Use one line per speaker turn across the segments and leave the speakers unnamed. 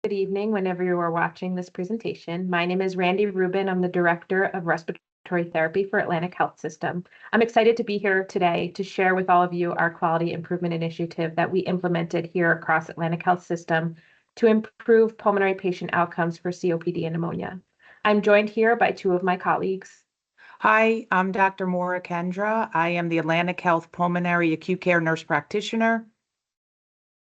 Good evening, whenever you are watching this presentation. My name is Randy Rubin. I'm the Director of Respiratory Therapy for Atlantic Health System. I'm excited to be here today to share with all of you our quality improvement initiative that we implemented here across Atlantic Health System to improve pulmonary patient outcomes for COPD and pneumonia. I'm joined here by two of my colleagues.
Hi, I'm Dr. Maura Kendra. I am the Atlantic Health Pulmonary Acute Care Nurse Practitioner.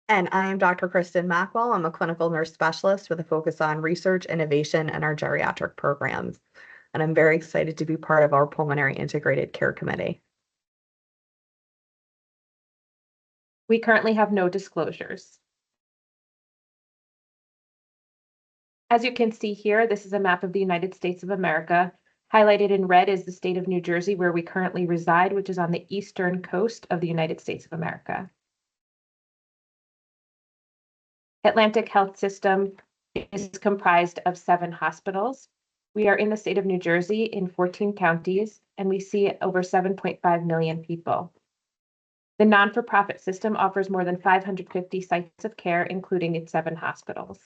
And I am Dr. Cristen Mackwell. I'm a clinical nurse specialist with a focus on research, innovation, and our geriatric programs. And I'm very excited to be part of our Pulmonary Integrated Care Committee.
We currently have no disclosures. As you can see here, this is a map of the United States of America. Highlighted in red is the state of New Jersey, where we currently reside, which is on the eastern coast of the United States of America. Atlantic Health System is comprised of 7 hospitals. We are in the state of New Jersey in 14 counties, and we see over 7.5 million people. The non-for-profit system offers more than 550 sites of care, including its 7 hospitals.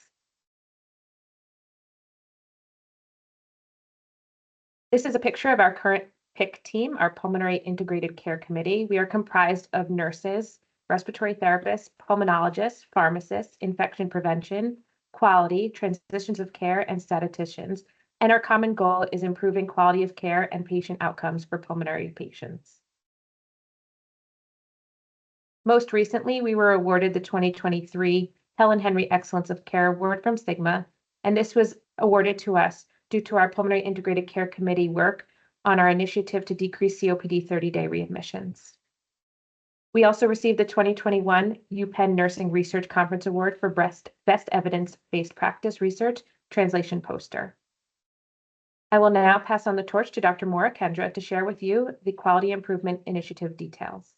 This is a picture of our current PIC team, our Pulmonary Integrated Care Committee. We are comprised of nurses, respiratory therapists, pulmonologists, pharmacists, infection prevention, quality, transitions of care, and statisticians. And our common goal is improving quality of care and patient outcomes for pulmonary patients. Most recently, we were awarded the 2023 Helen Henry Excellence of Care Award from Sigma, and this was awarded to us due to our Pulmonary Integrated Care Committee work on our initiative to decrease COPD 30-day readmissions. We also received the 2021 UPenn Nursing Research Conference Award for Best Evidence-Based Practice Research Translation Poster. I will now pass on the torch to Dr. Maura Kendra to share with you the Quality Improvement Initiative details.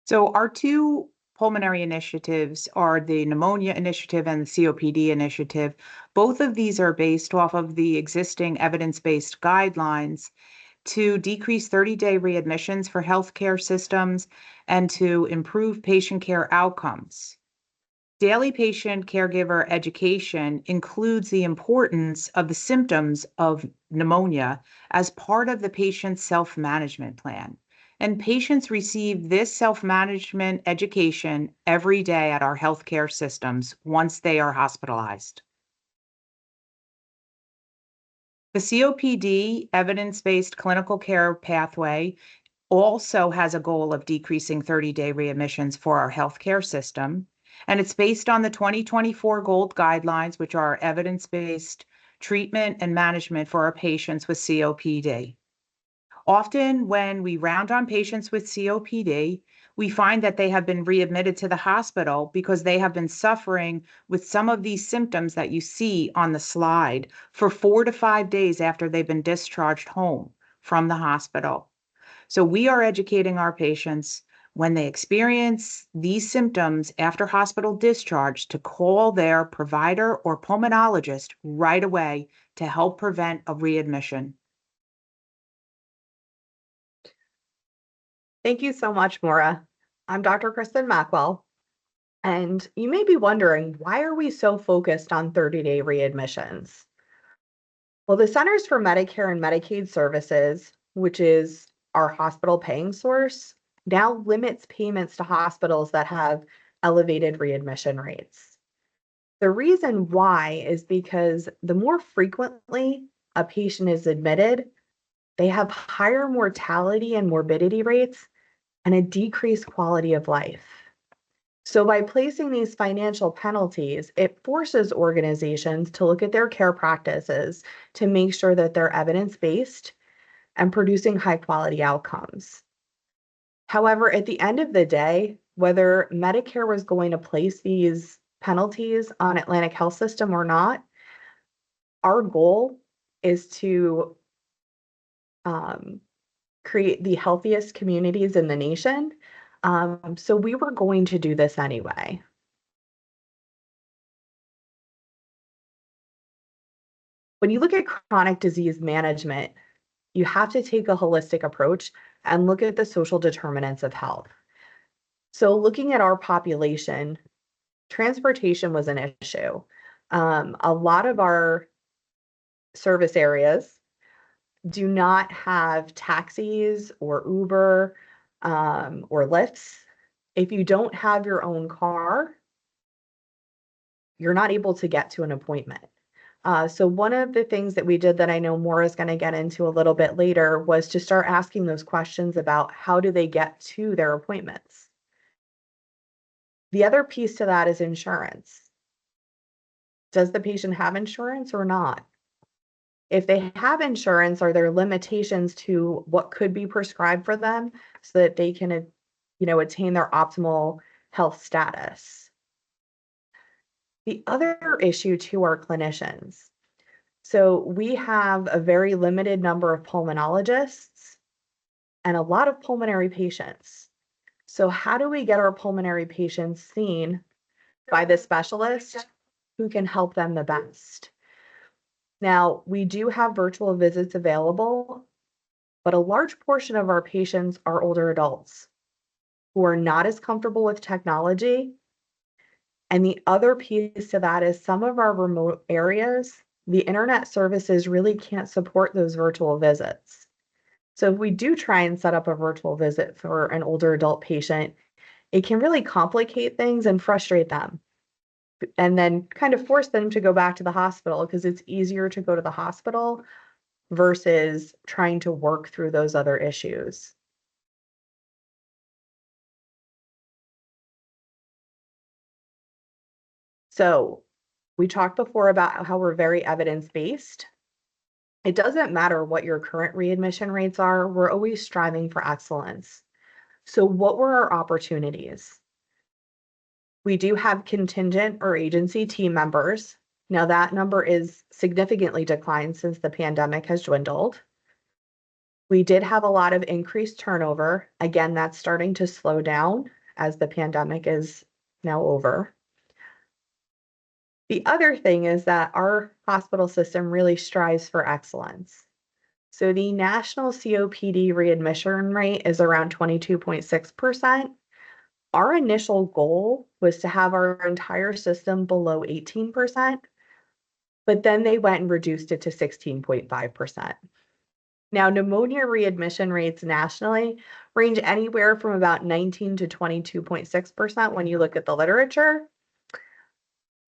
So our 2 pulmonary initiatives are the Pneumonia Initiative and the COPD Initiative. Both of these are based off of the existing evidence-based guidelines to decrease 30-day readmissions for healthcare systems and to improve patient care outcomes. Daily patient caregiver education includes the importance of the symptoms of pneumonia as part of the patient's self-management plan. And patients receive this self-management education every day at our healthcare systems once they are hospitalized. The COPD evidence-based clinical care pathway also has a goal of decreasing 30-day readmissions for our healthcare system, and it's based on the 2024 GOLD guidelines, which are evidence-based treatment and management for our patients with COPD. Often when we round on patients with COPD, we find that they have been readmitted to the hospital because they have been suffering with some of these symptoms that you see on the slide for 4 to 5 days after they've been discharged home from the hospital. So we are educating our patients when they experience these symptoms after hospital discharge to call their provider or pulmonologist right away to help prevent a readmission.
Thank you so much, Maura. I'm Dr. Cristen Mackwell, and you may be wondering, why are we so focused on 30-day readmissions? Well, the Centers for Medicare and Medicaid Services, which is our hospital paying source, now limits payments to hospitals that have elevated readmission rates. The reason why is because the more frequently a patient is admitted, they have higher mortality and morbidity rates and a decreased quality of life. So by placing these financial penalties, it forces organizations to look at their care practices to make sure that they're evidence-based and producing high-quality outcomes. However, at the end of the day, whether Medicare was going to place these penalties on Atlantic Health System or not, our goal is to create the healthiest communities in the nation. So we were going to do this anyway. When you look at chronic disease management, you have to take a holistic approach and look at the social determinants of health. So looking at our population, transportation was an issue. A lot of our service areas do not have taxis or Uber or Lyfts. If you don't have your own car, you're not able to get to an appointment. So one of the things that we did that I know Maura's going to get into a little bit later was to start asking those questions about how do they get to their appointments. The other piece to that is insurance. Does the patient have insurance or not? If they have insurance, are there limitations to what could be prescribed for them so that they can, attain their optimal health status? The other issue to our clinicians. So we have a very limited number of pulmonologists and a lot of pulmonary patients. So how do we get our pulmonary patients seen by the specialist who can help them the best? Now, we do have virtual visits available, but a large portion of our patients are older adults who are not as comfortable with technology. And the other piece to that is some of our remote areas, the internet services really can't support those virtual visits. So if we do try and set up a virtual visit for an older adult patient, it can really complicate things and frustrate them, and then kind of force them to go back to the hospital because it's easier to go to the hospital versus trying to work through those other issues. So we talked before about how we're very evidence-based. It doesn't matter what your current readmission rates are, we're always striving for excellence. So what were our opportunities? We do have contingent or agency team members. Now that number is significantly declined since the pandemic has dwindled. We did have a lot of increased turnover. Again, that's starting to slow down as the pandemic is now over. The other thing is that our hospital system really strives for excellence. So the national COPD readmission rate is around 22.6%. Our initial goal was to have our entire system below 18%, but then they went and reduced it to 16.5%. Now, pneumonia readmission rates nationally range anywhere from about 19 to 22.6% when you look at the literature.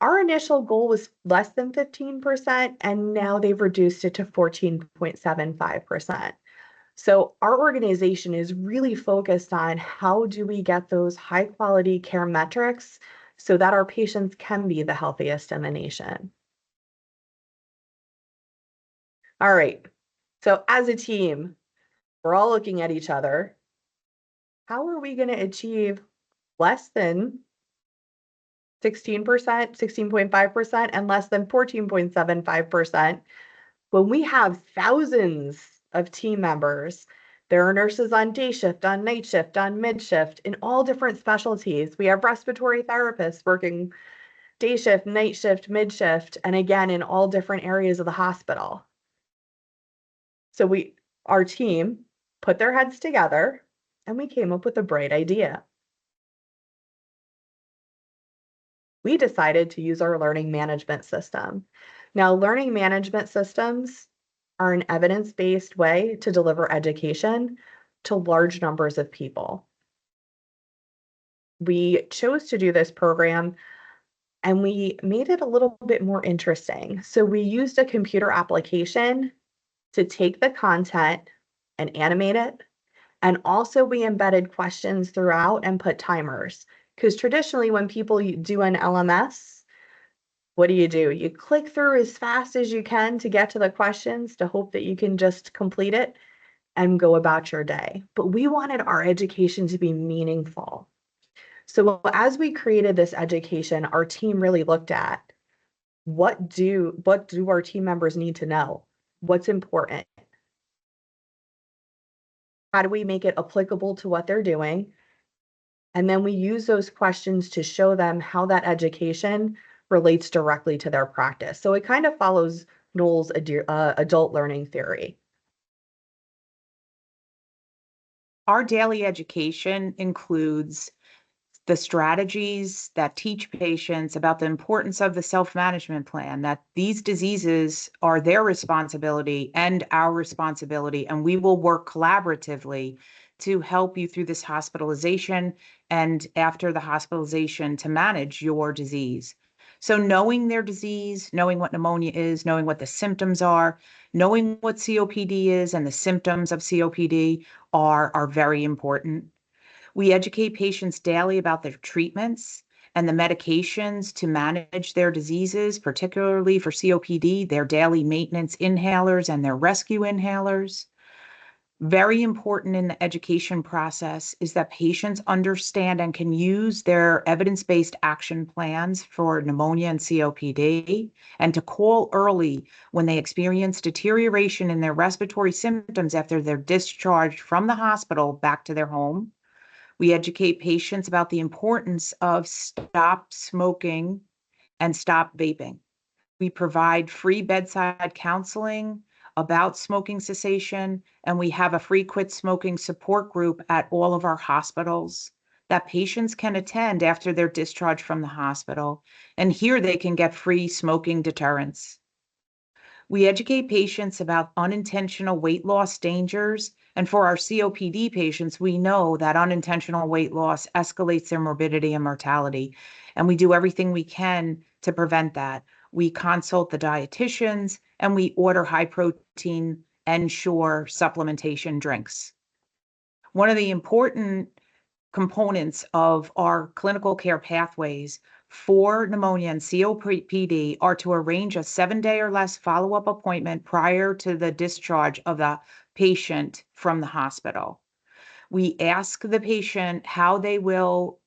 Our initial goal was less than 15%, and now they've reduced it to 14.75%. So our organization is really focused on how do we get those high quality care metrics so that our patients can be the healthiest in the nation. All right, so as a team, we're all looking at each other. How are we going to achieve less than 16%, 16.5%, and less than 14.75% when we have thousands of team members? There are nurses on day shift, on night shift, on mid shift, in all different specialties. We have respiratory therapists working day shift, night shift, mid shift, and again, in all different areas of the hospital. So our team put their heads together and we came up with a bright idea. We decided to use our learning management system. Now, learning management systems are an evidence-based way to deliver education to large numbers of people. We chose to do this program and we made it a little bit more interesting. So we used a computer application to take the content and animate it. And also we embedded questions throughout and put timers. Because traditionally when people do an LMS, what do? You click through as fast as you can to get to the questions to hope that you can just complete it and go about your day. But we wanted our education to be meaningful. So as we created this education, our team really looked at what do our team members need to know? What's important? How do we make it applicable to what they're doing? And then we use those questions to show them how that education relates directly to their practice. So it kind of follows Knoll's adult learning theory.
Our daily education includes the strategies that teach patients about the importance of the self-management plan, that these diseases are their responsibility and our responsibility, and we will work collaboratively to help you through this hospitalization and after the hospitalization to manage your disease. So knowing their disease, knowing what pneumonia is, knowing what the symptoms are, knowing what COPD is and the symptoms of COPD are very important. We educate patients daily about their treatments and the medications to manage their diseases, particularly for COPD, their daily maintenance inhalers and their rescue inhalers. Very important in the education process is that patients understand and can use their evidence-based action plans for pneumonia and COPD, and to call early when they experience deterioration in their respiratory symptoms after they're discharged from the hospital back to their home. We educate patients about the importance of stop smoking and stop vaping. We provide free bedside counseling about smoking cessation, and we have a free quit smoking support group at all of our hospitals that patients can attend after their discharge from the hospital. And here they can get free smoking deterrents. We educate patients about unintentional weight loss dangers. And for our COPD patients, we know that unintentional weight loss escalates their morbidity and mortality. And we do everything we can to prevent that. We consult the dietitians and we order high protein Ensure supplementation drinks. One of the important components of our clinical care pathways for pneumonia and COPD are to arrange a 7-day or less follow-up appointment prior to the discharge of the patient from the hospital. We ask the patient how they will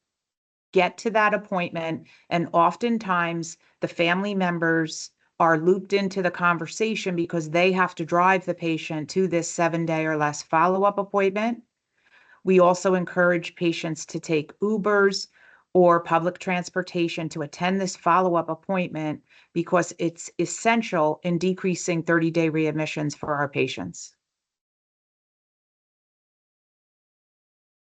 get to that appointment, and oftentimes the family members are looped into the conversation because they have to drive the patient to this 7-day or less follow-up appointment. We also encourage patients to take Ubers or public transportation to attend this follow-up appointment because it's essential in decreasing 30-day readmissions for our patients.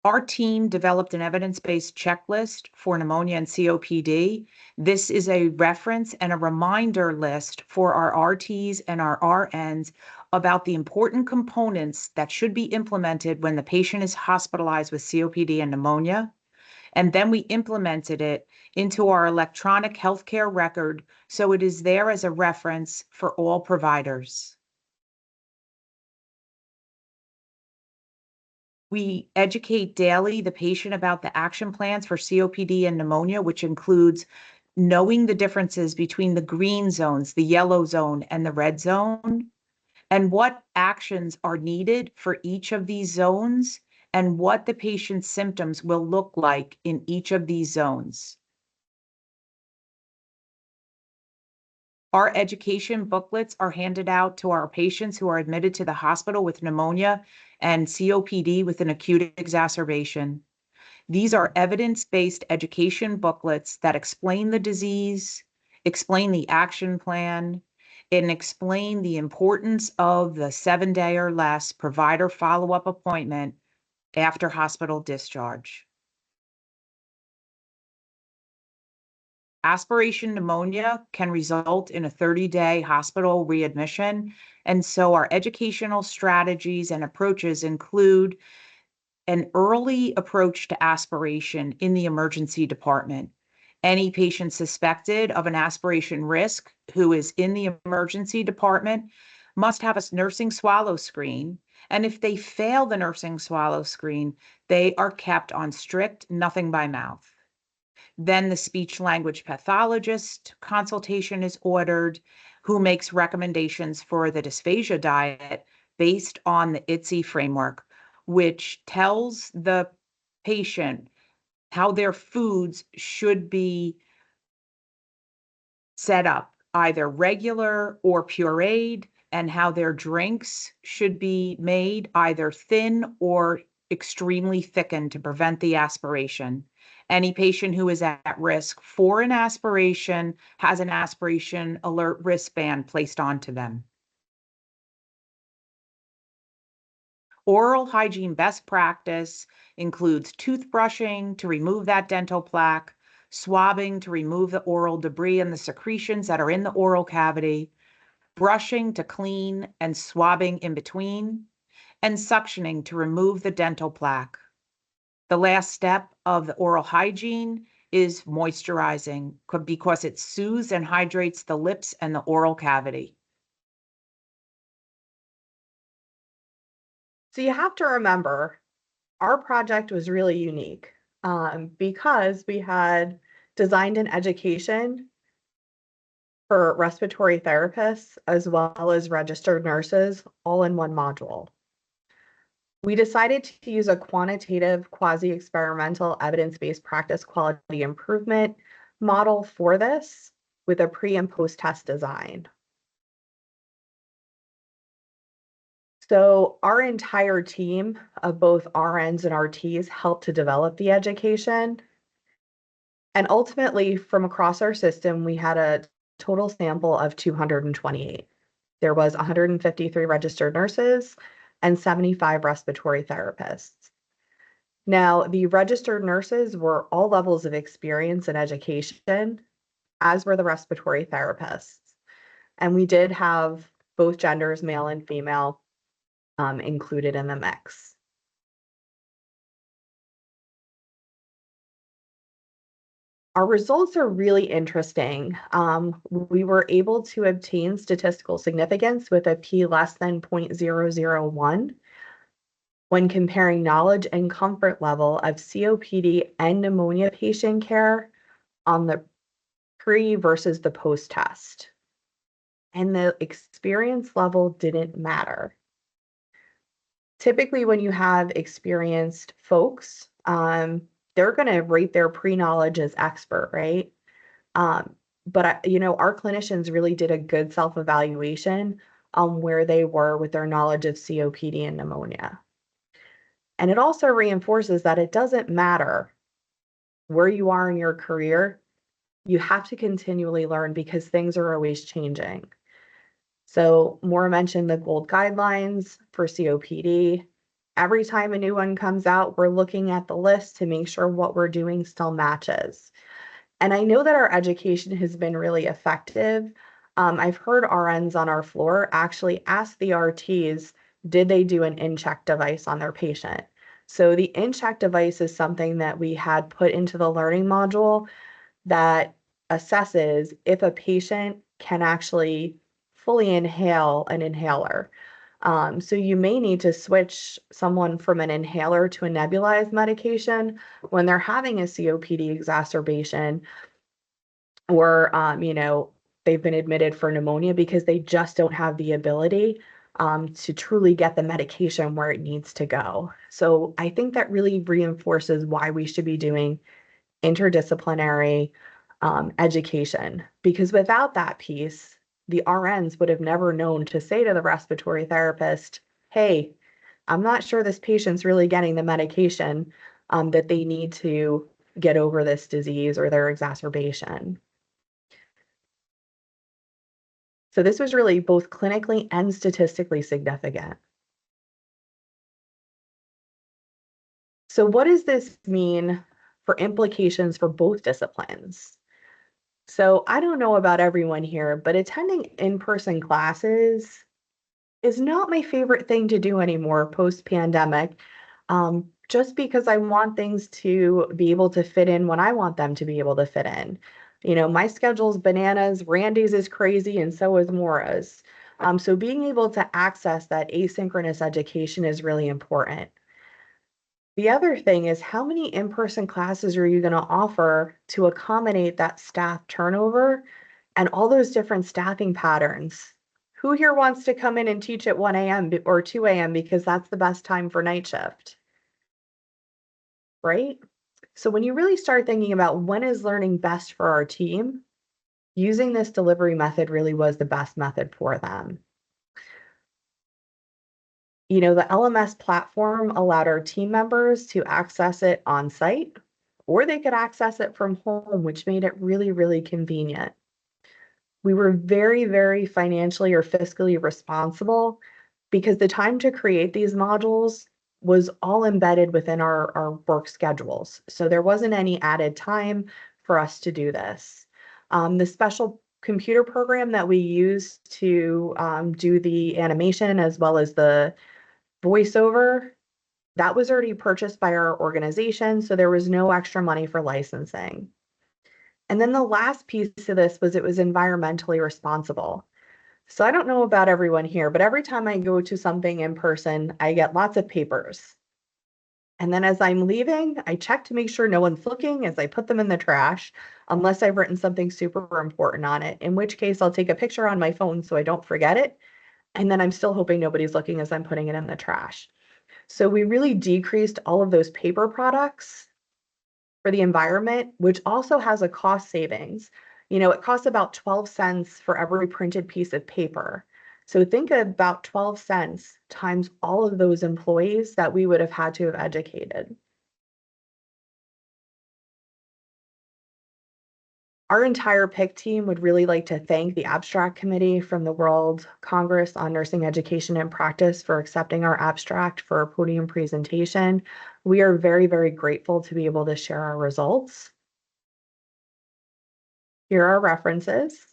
Our team developed an evidence-based checklist for pneumonia and COPD. This is a reference and a reminder list for our RTs and our RNs about the important components that should be implemented when the patient is hospitalized with COPD and pneumonia. And then we implemented it into our electronic healthcare record, so it is there as a reference for all providers. We educate daily the patient about the action plans for COPD and pneumonia, which includes knowing the differences between the green zones, the yellow zone, and the red zone, and what actions are needed for each of these zones, and what the patient's symptoms will look like in each of these zones. Our education booklets are handed out to our patients who are admitted to the hospital with pneumonia and COPD with an acute exacerbation. These are evidence-based education booklets that explain the disease, explain the action plan, and explain the importance of the 7-day or less provider follow-up appointment after hospital discharge. Aspiration pneumonia can result in a 30-day hospital readmission, and so our educational strategies and approaches include an early approach to aspiration in the emergency department. Any patient suspected of an aspiration risk who is in the emergency department must have a nursing swallow screen, and if they fail the nursing swallow screen, they are kept on strict nothing by mouth. Then the speech language pathologist consultation is ordered, who makes recommendations for the dysphagia diet based on the ITSE framework, which tells the patient how their foods should be set up, either regular or pureed, and how their drinks should be made either thin or extremely thickened to prevent the aspiration. Any patient who is at risk for an aspiration has an aspiration alert wristband placed onto them. Oral hygiene best practice includes toothbrushing to remove that dental plaque, swabbing to remove the oral debris and the secretions that are in the oral cavity, brushing to clean and swabbing in between, and suctioning to remove the dental plaque. The last step of the oral hygiene is moisturizing because it soothes and hydrates the lips and the oral cavity.
So you have to remember, our project was really unique because we had designed an education for respiratory therapists as well as registered nurses all in one module. We decided to use a quantitative, quasi-experimental, evidence-based practice quality improvement model for this with a pre and post-test design. So our entire team of both RNs and RTs helped to develop the education. And ultimately, from across our system, we had a total sample of 228. There was 153 registered nurses and 75 respiratory therapists. Now, the registered nurses were all levels of experience and education, as were the respiratory therapists. And we did have both genders, male and female, included in the mix. Our results are really interesting. We were able to obtain statistical significance with a p less than 0.001 when comparing knowledge and comfort level of COPD and pneumonia patient care on the pre versus the post test. And the experience level didn't matter. Typically, when you have experienced folks, they're going to rate their pre-knowledge as expert, right? But our clinicians really did a good self-evaluation on where they were with their knowledge of COPD and pneumonia. And it also reinforces that it doesn't matter where you are in your career, you have to continually learn because things are always changing. So Maura mentioned the gold guidelines for COPD. Every time a new one comes out, we're looking at the list to make sure what we're doing still matches. And I know that our education has been really effective. I've heard RNs on our floor actually ask the RTs, did they do an in-check device on their patient? So the in-check device is something that we had put into the learning module that assesses if a patient can actually fully inhale an inhaler. So you may need to switch someone from an inhaler to a nebulized medication when they're having a COPD exacerbation or, they've been admitted for pneumonia because they just don't have the ability to truly get the medication where it needs to go. So I think that really reinforces why we should be doing interdisciplinary education, because without that piece, the RNs would have never known to say to the respiratory therapist, hey, I'm not sure this patient's really getting the medication that they need to get over this disease or their exacerbation. So this was really both clinically and statistically significant. So what does this mean for implications for both disciplines? So I don't know about everyone here, but attending in-person classes is not my favorite thing to do anymore post-pandemic, just because I want things to be able to fit in when I want them to be able to fit in. My schedule's bananas, Randy's is crazy, and so is Maura's. So being able to access that asynchronous education is really important. The other thing is, how many in-person classes are you going to offer to accommodate that staff turnover and all those different staffing patterns? Who here wants to come in and teach at 1 a.m. or 2 a.m. because that's the best time for night shift? Right? So when you really start thinking about when is learning best for our team, using this delivery method really was the best method for them. The LMS platform allowed our team members to access it on site, or they could access it from home, which made it really, really convenient. We were very, very financially or fiscally responsible because the time to create these modules was all embedded within our work schedules. So there wasn't any added time for us to do this. The special computer program that we use to do the animation as well as the voiceover, that was already purchased by our organization, so there was no extra money for licensing. And then the last piece of this was it was environmentally responsible. So I don't know about everyone here, but every time I go to something in person, I get lots of papers. And then as I'm leaving, I check to make sure no one's looking as I put them in the trash, unless I've written something super important on it, in which case I'll take a picture on my phone so I don't forget it. And then I'm still hoping nobody's looking as I'm putting it in the trash. So we really decreased all of those paper products for the environment, which also has a cost savings. You know, it costs about 12 cents for every printed piece of paper. So think about 12 cents times all of those employees that we would have had to have educated. Our entire PIC team would really like to thank the Abstract Committee from the World Congress on Nursing Education and Practice for accepting our abstract for a podium presentation. We are very, very grateful to be able to share our results. Here are references.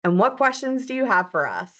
And what questions do you have for us?